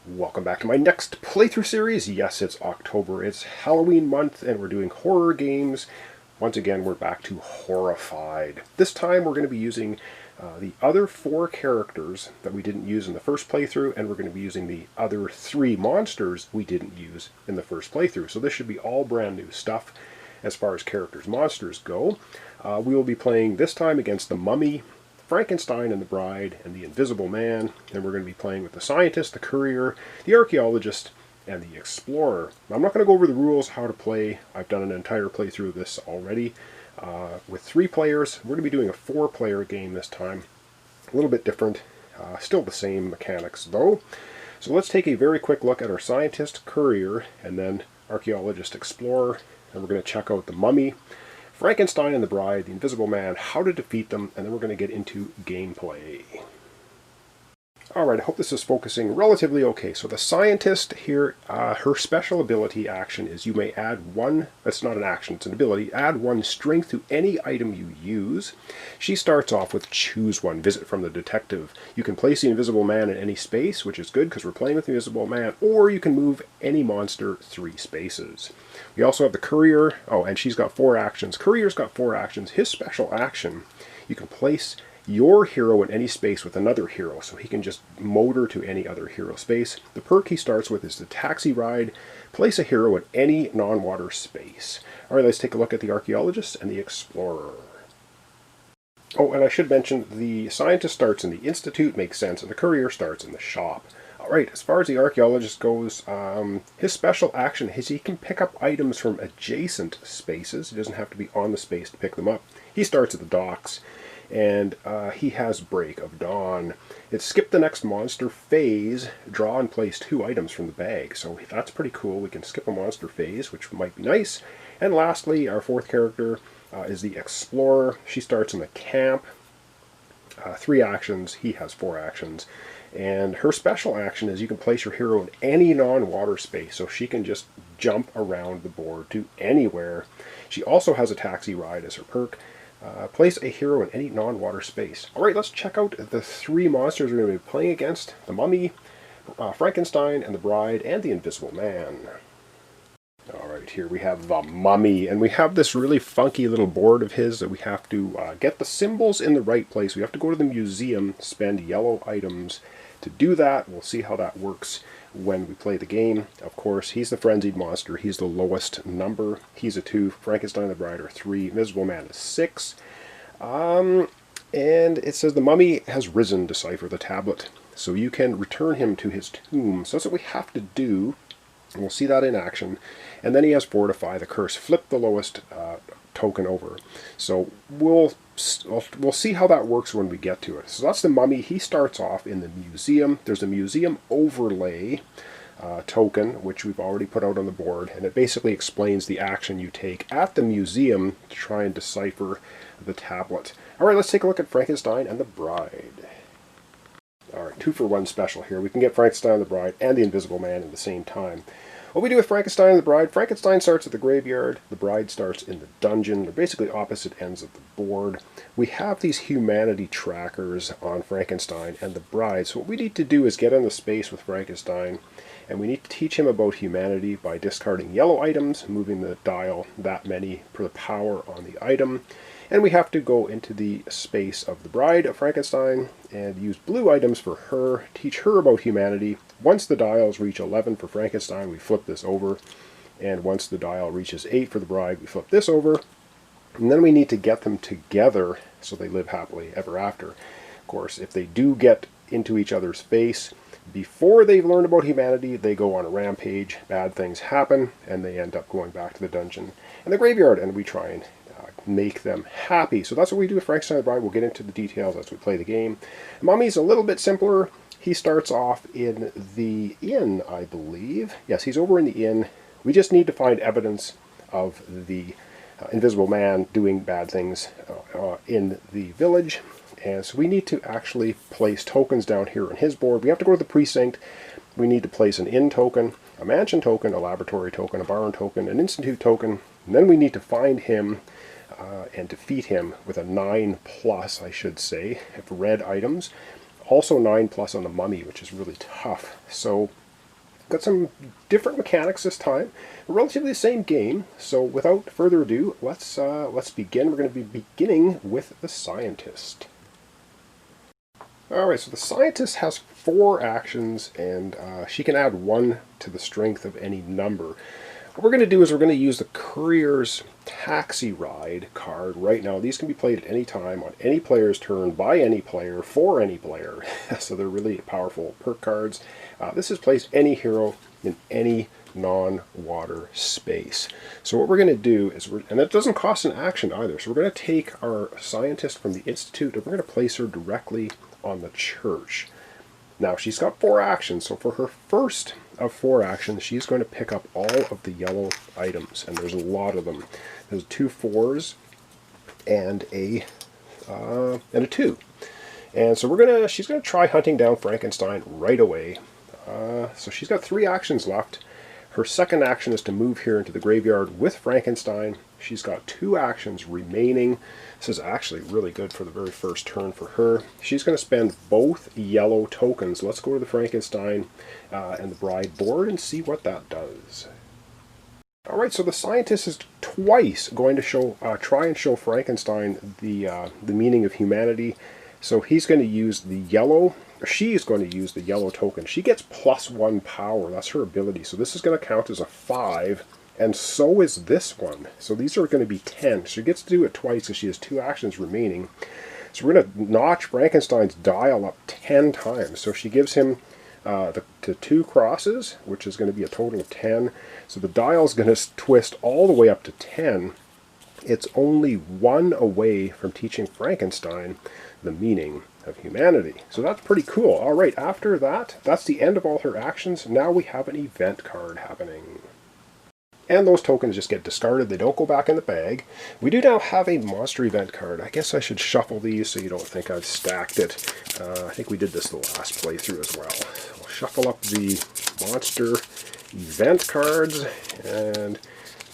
Welcome back to my next playthrough series. Yes, it's October, it's Halloween month, and we're doing horror games. Once again, we're back to Horrified. This time we're going to be using the other 4 characters that we didn't use in the first playthrough, and we're going to be using the other 3 monsters we didn't use in the first playthrough. So this should be all brand new stuff as far as characters monsters go. We will be playing this time against the Mummy, Frankenstein and the Bride, and the Invisible Man. And we're going to be playing with the Scientist, the Courier, the Archaeologist, and the Explorer. Now, I'm not going to go over the rules, how to play. I've done an entire playthrough of this already. With 3 players, we're going to be doing a 4-player game this time. A little bit different. Still the same mechanics, though. So let's take a very quick look at our Scientist, Courier, and then Archaeologist, Explorer. And we're going to check out the Mummy, Frankenstein and the Bride, the Invisible Man, how to defeat them, and then we're going to get into gameplay. Alright, I hope this is focusing relatively okay. So the Scientist here, her special ability action is you may add 1, that's not an action, it's an ability, add 1 strength to any item you use. She starts off with choose 1, visit from the detective. You can place the Invisible Man in any space, which is good because we're playing with the Invisible Man, or you can move any monster 3 spaces. We also have the Courier, and she's got 4 actions. Courier's got 4 actions. His special action, you can place your hero in any space with another hero, so he can just motor to any other hero space. The perk he starts with is the taxi ride. Place a hero in any non-water space. Alright, let's take a look at the Archaeologist and the Explorer. Oh, and I should mention, the Scientist starts in the Institute, makes sense, and the Courier starts in the shop. Alright, as far as the Archaeologist goes, his special action is he can pick up items from adjacent spaces. He doesn't have to be on the space to pick them up. He starts at the docks, and he has Break of Dawn. It's skip the next monster phase, draw and place 2 items from the bag. So that's pretty cool. We can skip a monster phase, which might be nice. And lastly, our 4th character is the Explorer. She starts in the camp. 3 actions. He has 4 actions. And her special action is you can place your hero in any non-water space, so she can just jump around the board to anywhere. She also has a taxi ride as her perk. Place a hero in any non-water space. Alright, let's check out the 3 monsters we're going to be playing against. The Mummy, Frankenstein and the Bride, and the Invisible Man. Alright, here we have the Mummy, and we have this really funky little board of his that we have to get the symbols in the right place. We have to go to the museum, spend yellow items to do that. We'll see how that works when we play the game. Of course, he's the frenzied monster. He's the lowest number. He's a 2. Frankenstein and the Bride are 3. Invisible Man is 6. And it says the Mummy has risen. Decipher the tablet. So you can return him to his tomb. So that's what we have to do. And we'll see that in action. And then he has Fortify the Curse. Flip the lowest token over. So we'll see how that works when we get to it. So that's the Mummy. He starts off in the museum. There's a museum overlay token, which we've already put out on the board, and it basically explains the action you take at the museum to try and decipher the tablet. Alright, let's take a look at Frankenstein and the Bride. Alright, 2 for 1 special here. We can get Frankenstein and the Bride and the Invisible Man at the same time. What we do with Frankenstein and the Bride, Frankenstein starts at the graveyard, the Bride starts in the dungeon. They're basically opposite ends of the board. We have these humanity trackers on Frankenstein and the Bride, so what we need to do is get in the space with Frankenstein, and we need to teach him about humanity by discarding yellow items, moving the dial that many per the power on the item. And we have to go into the space of the Bride of Frankenstein and use blue items for her, teach her about humanity. Once the dials reach 11 for Frankenstein, we flip this over. And once the dial reaches 8 for the Bride, we flip this over. And then we need to get them together so they live happily ever after. Of course, if they do get into each other's space before they've learned about humanity, they go on a rampage, bad things happen, and they end up going back to the dungeon and the graveyard, and we try and make them happy. So that's what we do with Frankenstein and the Bride. We'll get into the details as we play the game. Mummy's a little bit simpler. He starts off in the inn, I believe. Yes, he's over in the inn. We just need to find evidence of the Invisible Man doing bad things in the village. And so we need to actually place tokens down here on his board. We have to go to the precinct. We need to place an inn token, a mansion token, a laboratory token, a barn token, an institute token. And then we need to find him and defeat him with a 9+, I should say, of red items. Also 9+ on the Mummy, which is really tough. So Got some different mechanics this time. Relatively the same game. So without further ado, let's begin. We're going to be beginning with the Scientist. Alright, so the Scientist has 4 actions, and she can add 1 to the strength of any number. What we're going to do is we're going to use the Courier's Taxi Ride card right now. These can be played at any time, on any player's turn, by any player, for any player. So they're really powerful perk cards. This is place any hero in any non-water space. So what we're going to do is, and it doesn't cost an action either, so we're going to take our Scientist from the Institute and we're going to place her directly on the church. Now she's got 4 actions, so for her first of 4 actions she's going to pick up all of the yellow items, and there's a lot of them. There's 2 4s and a 2. And so she's gonna try hunting down Frankenstein right away. So she's got 3 actions left. Her second action is to move here into the graveyard with Frankenstein. She's got 2 actions remaining. This is actually really good for the very first turn for her. She's going to spend both yellow tokens. Let's go to the Frankenstein and the Bride board and see what that does. Alright, so the Scientist is twice going to try and show Frankenstein the meaning of humanity. So he's going to use the yellow, or she's going to use the yellow token. She gets +1 power, that's her ability. So this is going to count as a 5, and so is this one. So these are going to be 10. She gets to do it twice because she has 2 actions remaining. So we're going to notch Frankenstein's dial up 10 times. So she gives him the 2 crosses, which is going to be a total of 10. So the dial is going to twist all the way up to 10. It's only 1 away from teaching Frankenstein the meaning of humanity. So that's pretty cool. Alright, after that, that's the end of all her actions. Now we have an event card happening. And those tokens just get discarded. They don't go back in the bag. We do now have a monster event card. I guess I should shuffle these so you don't think I've stacked it. I think we did this the last playthrough as well. We'll shuffle up the monster event cards, and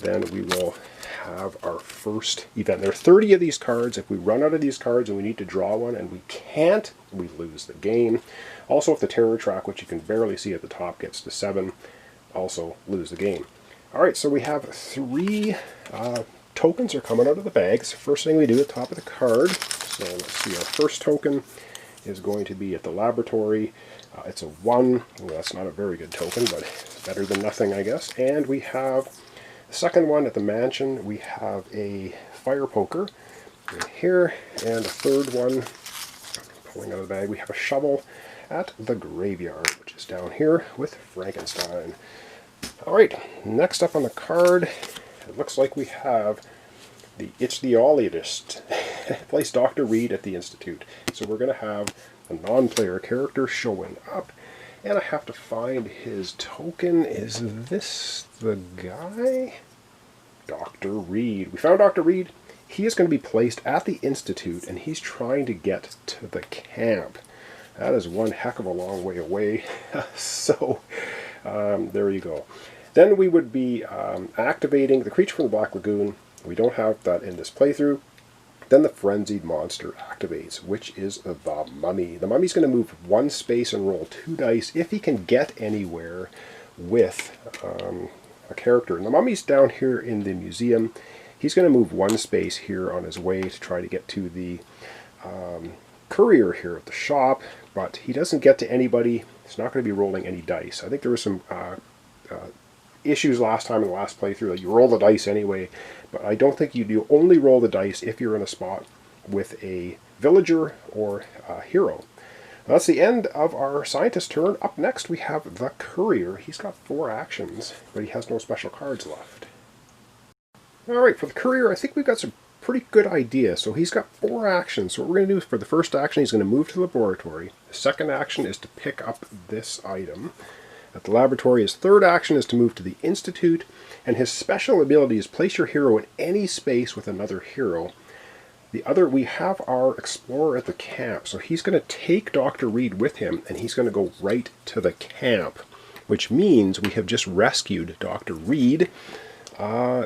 then we will have our first event. There are 30 of these cards. If we run out of these cards and we need to draw one and we can't, we lose the game. Also, if the terror track, which you can barely see at the top, gets to 7, also lose the game. Alright, so we have 3 tokens are coming out of the bags. First thing we do at the top of the card. So let's see, our first token is going to be at the laboratory. It's a 1. Well, that's not a very good token, but it's better than nothing, I guess. And we have the second one at the mansion. We have a fire poker in here, and a third one, pulling out of the bag, we have a shovel at the graveyard, which is down here with Frankenstein. Alright, next up on the card, it looks like we have the Archaeologist. Place Dr. Reed at the Institute. So we're going to have a non-player character showing up, and I have to find his token. Is this the guy? Dr. Reed. We found Dr. Reed. He is going to be placed at the Institute, and he's trying to get to the camp. That is one heck of a long way away. So, there you go. Then we would be activating the creature from the Black Lagoon. We don't have that in this playthrough. Then the frenzied monster activates, which is the mummy. The mummy's going to move 1 space and roll 2 dice if he can get anywhere with a character. And the mummy's down here in the museum. He's going to move 1 space here on his way to try to get to the Courier here at the shop, but he doesn't get to anybody. He's not going to be rolling any dice. I think there was some issues last time in the last playthrough that you roll the dice anyway, but I don't think you do. Only roll the dice if you're in a spot with a villager or a hero. That's the end of our Scientist turn. Up next we have the Courier. He's got 4 actions, but he has no special cards left. Alright, for the Courier, I think we've got some pretty good idea. So he's got 4 actions. So what we're going to do is, for the first action, he's going to move to the laboratory. The second action is to pick up this item. At the laboratory, his third action is to move to the Institute, and his special ability is place your hero in any space with another hero. We have our explorer at the camp, so he's going to take Dr. Reed with him, and he's going to go right to the camp, which means we have just rescued Dr. Reed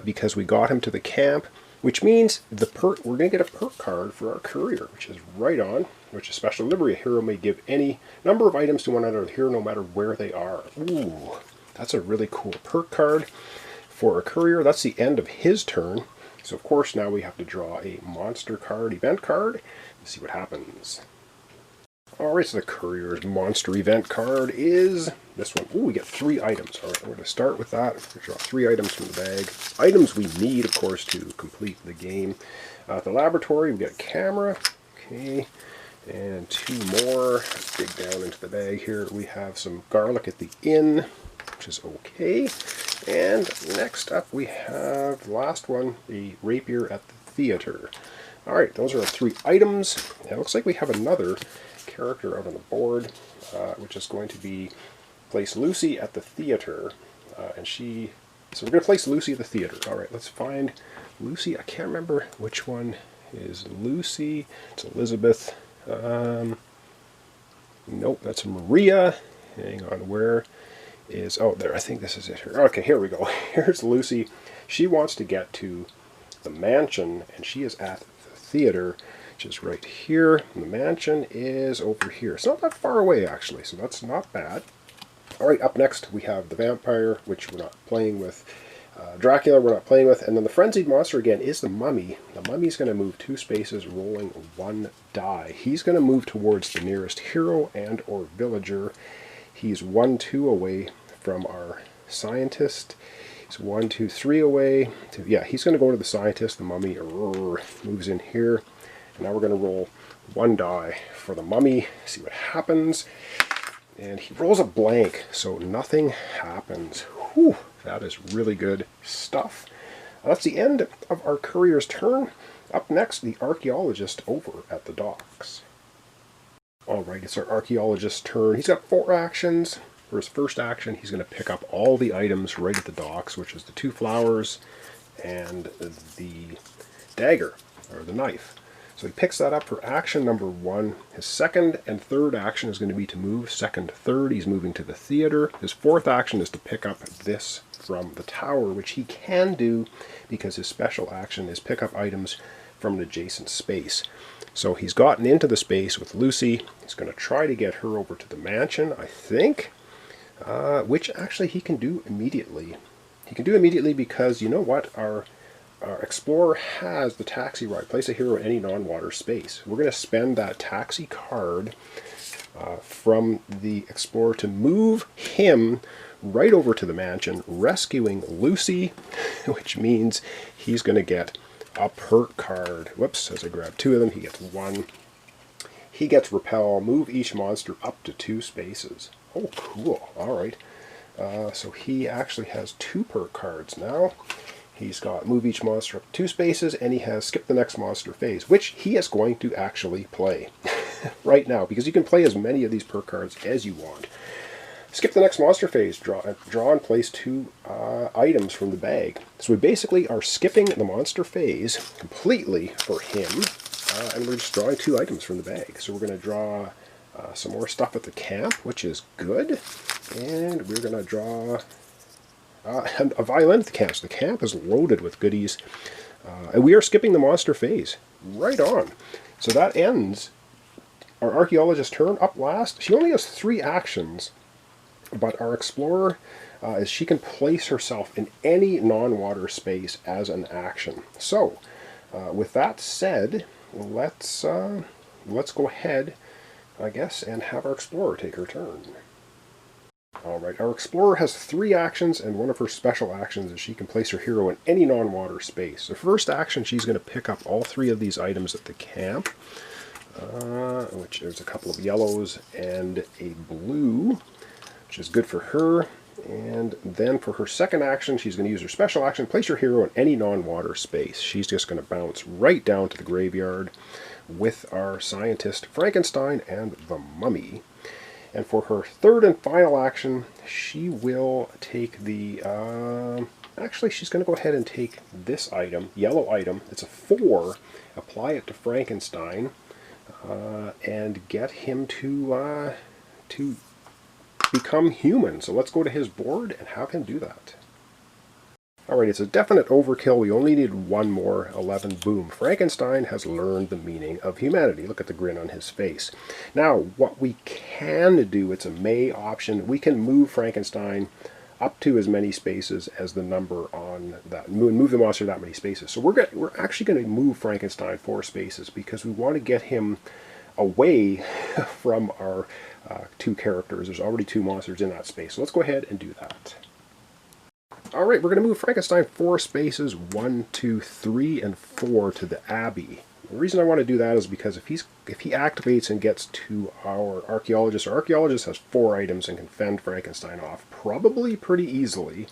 because we got him to the camp, which means we're going to get a perk card for our Courier, which is right on, which is special delivery. A hero may give any number of items to one other hero no matter where they are. Ooh, That's a really cool perk card for a Courier. That's the end of his turn. So of course now we have to draw a monster card, event card, and see what happens. Alright, so the Courier's monster event card is this one. Ooh, we get 3 items. Alright, we're going to start with that. We're going to draw 3 items from the bag. Items we need, of course, to complete the game. At the laboratory, we get a camera. Okay, and 2 more. Let's dig down into the bag here. We have some garlic at the inn, which is okay. And next up we have, the last one, the rapier at the theater. Alright, those are our 3 items. It looks like we have another character out on the board, which is going to be place Lucy at the theater. So we're going to place Lucy at the theater. Alright, let's find Lucy. I can't remember which one is Lucy. It's Elizabeth. Nope, that's Maria. Hang on, where is... Oh, there, I think this is it here. Okay, here we go. Here's Lucy. She wants to get to the mansion, and she is at the theater, which is right here. And the mansion is over here. It's not that far away, actually, so that's not bad. Alright, up next we have the vampire, which we're not playing with. Dracula we're not playing with. And then the frenzied monster again is the mummy. The mummy's going to move 2 spaces, rolling 1 die. He's going to move towards the nearest hero and or villager. He's 1-2 away from our scientist. He's 1-2-3 away. Yeah, he's going to go to the scientist. The mummy moves in here. And now we're going to roll 1 die for the mummy. See what happens. And he rolls a blank, so nothing happens. Whew, that is really good stuff. That's the end of our Courier's turn. Up next, the Archaeologist over at the docks. Alright, it's our Archaeologist's turn. He's got 4 actions. For his first action, he's going to pick up all the items right at the docks, which is the 2 flowers and the dagger, or the knife. So he picks that up for action number 1. His second and third action is going to be to move. Second, third, he's moving to the theater. His fourth action is to pick up this from the tower, which he can do because his special action is pick up items from an adjacent space. So he's gotten into the space with Lucy. He's going to try to get her over to the mansion, I think, which actually he can do immediately. He can do immediately because, you know what, our Explorer has the taxi ride. Place a hero in any non-water space. We're going to spend that taxi card from the Explorer to move him right over to the mansion, rescuing Lucy, which means he's going to get a perk card. Whoops, as I grab 2 of them, he gets 1. He gets Repel, move each monster up to 2 spaces. Oh, cool. Alright. So he actually has 2 perk cards now. He's got move each monster up 2 spaces, and he has skip the next monster phase, which he is going to actually play right now, because you can play as many of these perk cards as you want. Skip the next monster phase, draw and place 2 items from the bag. So we basically are skipping the monster phase completely for him, and we're just drawing 2 items from the bag. So we're going to draw some more stuff at the camp, which is good, and we're going to draw a violin at the camp. So the camp is loaded with goodies. And we are skipping the monster phase. Right on. So that ends our Archaeologist's turn. Up last, she only has 3 actions, but our Explorer, she can place herself in any non-water space as an action. So, with that said, let's go ahead, I guess, and have our Explorer take her turn. Alright, our Explorer has 3 actions, and one of her special actions is she can place her hero in any non-water space. The first action, she's going to pick up all 3 of these items at the camp, which there's a couple of yellows and a blue, which is good for her. And then for her second action, she's going to use her special action, place her hero in any non-water space. She's just going to bounce right down to the graveyard with our scientist Frankenstein and the mummy. And for her third and final action, she will take the... actually, she's going to go ahead and take this item, yellow item. It's a 4. Apply it to Frankenstein and get him to become human. So let's go to his board and have him do that. Alright, it's a definite overkill. We only need 1 more. 11. Boom. Frankenstein has learned the meaning of humanity. Look at the grin on his face. Now, what we can do, it's a may option. We can move Frankenstein up to as many spaces as the number on that. Move the monster that many spaces. So we're actually going to move Frankenstein 4 spaces because we want to get him away from our 2 characters. There's already 2 monsters in that space. So let's go ahead and do that. All right, we're going to move Frankenstein 4 spaces, 1, 2, 3, and 4 to the Abbey. The reason I want to do that is because if he activates and gets to our Archaeologist, our Archaeologist has 4 items and can fend Frankenstein off probably pretty easily.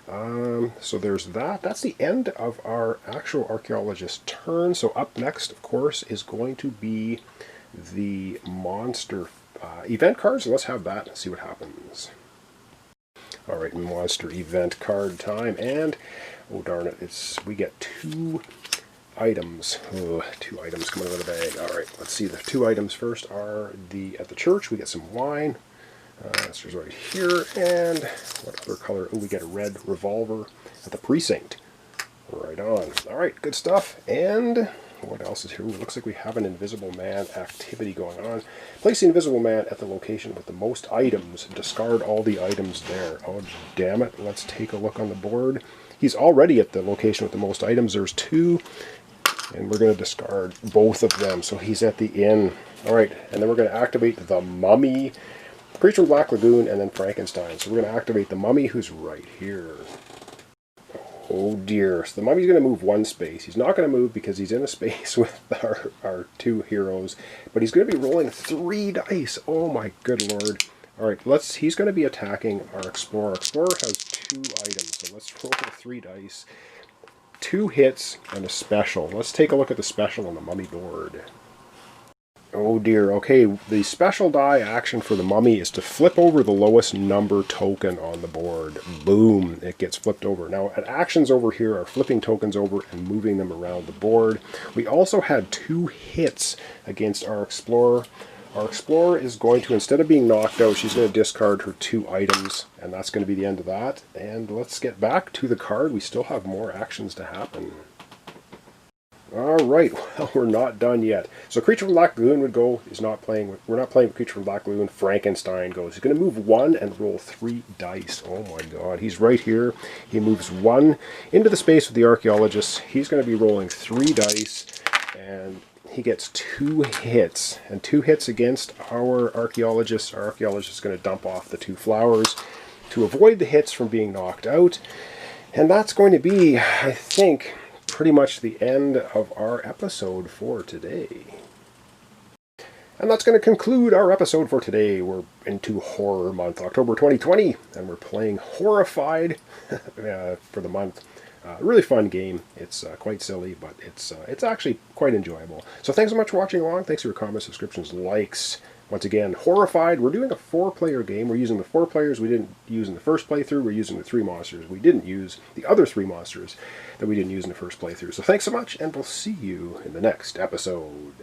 So there's that. That's the end of our actual Archaeologist turn. So up next, of course, is going to be the monster event cards. So let's have that and see what happens. All right, monster event card time, and oh darn it, we get 2 items. Oh, 2 items coming out of the bag. All right, let's see. The 2 items first are at the church. We get some wine. This is right here, and what other color? Oh, we get a red revolver at the precinct. Right on. All right, good stuff. And what else is here? Ooh, looks like we have an Invisible Man activity going on. Place the Invisible Man at the location with the most items. Discard all the items there. Oh, damn it. Let's take a look on the board. He's already at the location with the most items. There's 2, and we're going to discard both of them. So he's at the inn. All right, and then we're going to activate the Mummy, Creature from Black Lagoon, and then Frankenstein. So we're going to activate the Mummy, who's right here. Oh dear. So the Mummy's going to move 1 space. He's not going to move because he's in a space with our 2 heroes. But he's going to be rolling 3 dice. Oh my good lord. Alright, he's going to be attacking our Explorer. Explorer has 2 items. So let's roll 3 dice. 2 hits and a special. Let's take a look at the special on the Mummy board. Oh dear. Okay, the special die action for the Mummy is to flip over the lowest number token on the board. Boom, it gets flipped over. Now, actions over here are flipping tokens over and moving them around the board. We also had 2 hits against our Explorer. Our Explorer is going to, instead of being knocked out, she's going to discard her 2 items, and that's going to be the end of that. And let's get back to the card. We still have more actions to happen. Alright, well, we're not done yet. So Creature from Black Lagoon would go, we're not playing with Creature from Black Lagoon. Frankenstein goes. He's going to move 1 and roll 3 dice. Oh my god, he's right here. He moves 1 into the space with the Archaeologist. He's going to be rolling 3 dice, and he gets 2 hits. And 2 hits against our Archaeologist. Our Archaeologist is going to dump off the 2 flowers to avoid the hits from being knocked out. And that's going to be, I think, pretty much the end of our episode for today. And that's going to conclude our episode for today. We're into Horror Month, October 2020, and we're playing Horrified for the month. Really fun game. It's quite silly, but it's actually quite enjoyable. So thanks so much for watching along. Thanks for your comments, subscriptions, likes. Once again, Horrified, we're doing a 4-player game. We're using the 4 players we didn't use in the first playthrough. We're using the 3 monsters we didn't use, the other 3 monsters that we didn't use in the first playthrough. So thanks so much, and we'll see you in the next episode.